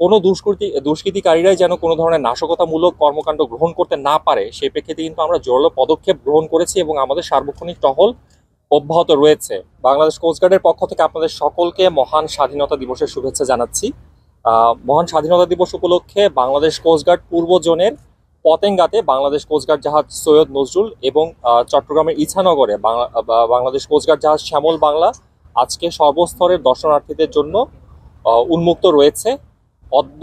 কোনো দুষ্কৃতিকারীরাই যেন কোনো ধরনের নাশকতামূলক কর্মকাণ্ড গ্রহণ করতে না পারে সেই প্রেক্ষিতে কিন্তু আমরা জোরালো পদক্ষেপ গ্রহণ করেছি এবং আমাদের সার্বক্ষণিক টহল অব্যাহত রয়েছে। বাংলাদেশ কোস্টগার্ডের পক্ষ থেকে আপনাদের সকলকে মহান স্বাধীনতা দিবসের শুভেচ্ছা জানাচ্ছি। মহান স্বাধীনতা দিবস উপলক্ষে বাংলাদেশ কোস্টগার্ড পূর্ব জোনের পতেঙ্গাতে বাংলাদেশ কোস্টগার্ড জাহাজ সৈয়দ নজরুল এবং চট্টগ্রামের ইছানগরে বাংলাদেশ কোস্টগার্ড জাহাজ শ্যামল বাংলা আজকে সর্বস্তরের দর্শনার্থীদের জন্য উন্মুক্ত রয়েছে। অদ্য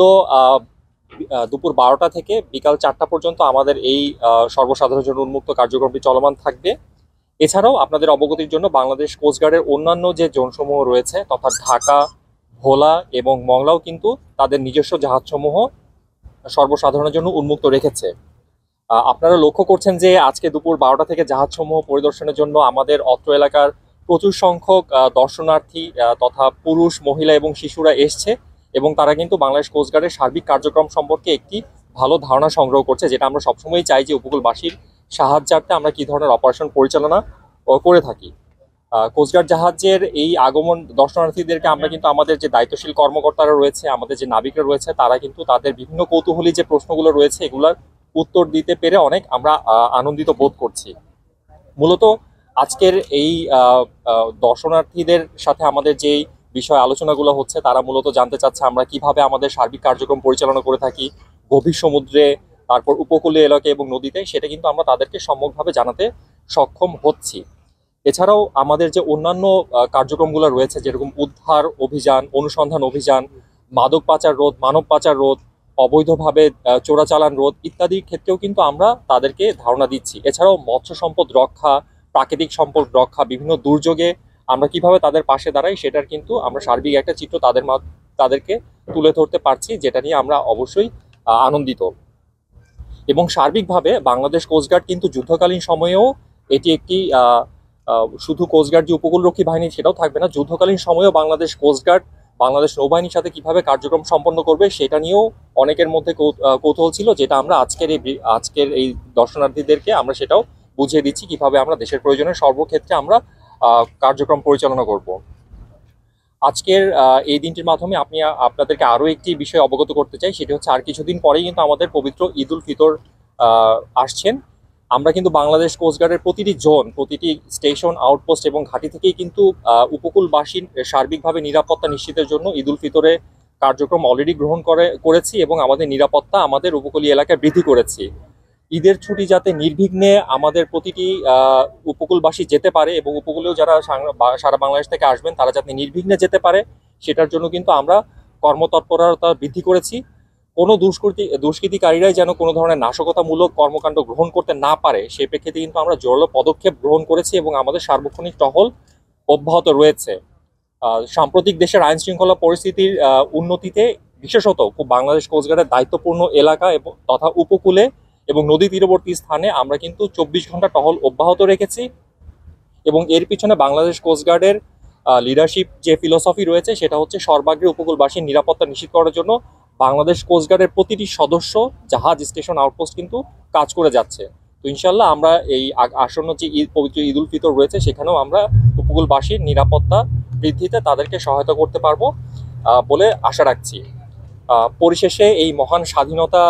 দুপুর 12টা থেকে বিকাল 4টা পর্যন্ত আমাদের এই সর্বসাধারণের জন্য উন্মুক্ত কার্যক্রমটি চলমান থাকবে। এছাড়াও আপনাদের অবগতির জন্য বাংলাদেশ কোস্টগার্ডের অন্যান্য যে জোনসমূহ রয়েছে তথা ঢাকা, ভোলা এবং মংলাও কিন্তু তাদের নিজস্ব জাহাজসমূহ সর্বসাধারণের জন্য উন্মুক্ত রেখেছে। আপনারা লক্ষ্য করছেন যে আজকে দুপুর 12টা থেকে জাহাজসমূহ পরিদর্শনের জন্য আমাদের অত্র এলাকার প্রচুর সংখ্যক দর্শনার্থী তথা পুরুষ, মহিলা এবং শিশুরা এসছে এবং তারা কিন্তু বাংলাদেশ কোস্টগার্ডের সার্বিক কার্যক্রম সম্পর্কে একটি ভালো ধারণা সংগ্রহ করছে, যেটা আমরা সবসময় চাই যে উপকূলবাসীর সাহায্যার্থে আমরা কি ধরনের অপারেশন পরিচালনা করে থাকি। কোস্টগার্ড জাহাজের এই আগমন দর্শনার্থীদেরকে আমরা কিন্তু আমাদের যে দায়িত্বশীল কর্মকর্তারা রয়েছে, আমাদের যে নাবিকরা রয়েছে, তারা কিন্তু তাদের বিভিন্ন কৌতূহলী যে প্রশ্নগুলো রয়েছে এগুলার উত্তর দিতে পেরে অনেক আমরা আনন্দিত বোধ করছি। মূলত আজকের এই দর্শনার্থীদের সাথে আমাদের যেই বিষয় আলোচনাগুলো হচ্ছে তারা মূলত জানতে চাচ্ছে আমরা কিভাবে আমাদের সার্বিক কার্যক্রম পরিচালনা করে থাকি গভীর সমুদ্রে, তারপর উপকূলীয় এলাকা এবং নদীতে, সেটা কিন্তু আমরা তাদেরকে সম্যকভাবে জানাতে সক্ষম হচ্ছি। এছাড়াও আমাদের যে অন্যান্য কার্যক্রমগুলো রয়েছে, যেরকম উদ্ধার অভিযান, অনুসন্ধান অভিযান, মাদক পাচার রোধ, মানব পাচার রোধ, অবৈধভাবে চোরাচালান রোধ ইত্যাদির ক্ষেত্রেও কিন্তু আমরা তাদেরকে ধারণা দিচ্ছি। এছাড়াও মৎস্য সম্পদ রক্ষা, প্রাকৃতিক সম্পদ রক্ষা, বিভিন্ন দুর্যোগে আমরা কিভাবে তাদের পাশে দাঁড়াই সেটার কিন্তু আমরা সার্বিক একটা চিত্র তাদেরকে তুলে ধরতে পারছি, যেটা নিয়ে আমরা অবশ্যই আনন্দিত। এবং সার্বিকভাবে বাংলাদেশ কোস্টগার্ড কিন্তু যুদ্ধকালীন সময়েও এটি একটি শুধু কোস্টগার্ড যে উপকূলরক্ষী বাহিনী সেটাও থাকবে না, যুদ্ধকালীন সময়েও বাংলাদেশ কোস্টগার্ড বাংলাদেশ নৌবাহিনীর সাথে কিভাবে কার্যক্রম সম্পন্ন করবে সেটা নিয়েও অনেকের মধ্যে কৌতূহল ছিল, যেটা আমরা আজকের এই দর্শনার্থীদেরকে আমরা সেটাও বুঝিয়ে দিচ্ছি কিভাবে আমরা দেশের প্রয়োজনে সর্বক্ষেত্রে আমরা কার্যক্রম পরিচালনা করব। আজকের এই দিনটির মাধ্যমে আপনাদেরকে আরও একটি বিষয় অবগত করতে চাই, সেটি হচ্ছে আর কিছুদিন পরেই কিন্তু আমাদের পবিত্র ঈদ উল ফিতর আসছেন। আমরা কিন্তু বাংলাদেশ কোস্টগার্ডের প্রতিটি জোন, প্রতিটি স্টেশন, আউটপোস্ট এবং ঘাঁটি থেকেই কিন্তু উপকূলবাসীর সার্বিকভাবে নিরাপত্তা নিশ্চিতের জন্য ঈদ উল ফিতরে কার্যক্রম অলরেডি গ্রহণ করেছি এবং আমাদের নিরাপত্তা আমাদের উপকূলীয় এলাকায় বৃদ্ধি করেছি। ঈদের ছুটি যাতে নির্বিঘ্নে আমাদের প্রতিটি উপকূলবাসী যেতে পারে এবং উপকূলেও যারা সারা বাংলাদেশ থেকে আসবেন তারা যাতে নির্বিঘ্নে যেতে পারে সেটার জন্য কিন্তু আমরা কর্মতৎপরতা বৃদ্ধি করেছি। কোনো দুষ্কৃতিকারীরাই যেন কোনো ধরনের নাশকতামূলক কর্মকাণ্ড গ্রহণ করতে না পারে সেই প্রেক্ষিতে কিন্তু আমরা জোরালো পদক্ষেপ গ্রহণ করেছি এবং আমাদের সার্বক্ষণিক টহল অব্যাহত রয়েছে। সাম্প্রতিক দেশের আইন শৃঙ্খলা পরিস্থিতির উন্নতিতে বিশেষত বাংলাদেশ কোস্টগার্ডের দায়িত্বপূর্ণ এলাকা এবং তথা উপকূলে এবং নদী তীরবর্তী স্থানে আমরা কিন্তু 24 ঘন্টা টহল অব্যাহত রেখেছি এবং এর পিছনে বাংলাদেশ কোস্টগার্ডের লিডারশিপ যে ফিলোসফি রয়েছে সেটা হচ্ছে সর্বাগ্রে উপকূলবাসীর নিরাপত্তা নিশ্চিত করার জন্য বাংলাদেশ কোস্টগার্ডের প্রতিটি সদস্য জাহাজ, স্টেশন, আউটপোস্ট কিন্তু কাজ করে যাচ্ছে। তো ইনশাল্লাহ আমরা এই আসন্ন যে পবিত্র ঈদ উল ফিতর রয়েছে সেখানেও আমরা উপকূলবাসীর নিরাপত্তা বৃদ্ধিতে তাদেরকে সহায়তা করতে পারবো বলে আশা রাখছি। পরিশেষে এই মহান স্বাধীনতা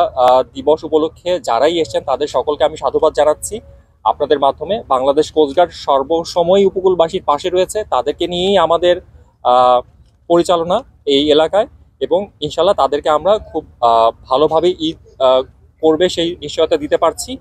দিবস উপলক্ষে যারাই এসেছেন তাদের সকলকে আমি সাধুবাদ জানাচ্ছি। আপনাদের মাধ্যমে বাংলাদেশ কোস্টগার্ড সর্বসময় উপকূলবাসীর পাশে রয়েছে, তাদেরকে নিয়েই আমাদের পরিচালনা এই এলাকায় এবং ইনশাল্লাহ তাদেরকে আমরা খুব ভালোভাবে ঈদ করবে সেই নিশ্চয়তা দিতে পারছি।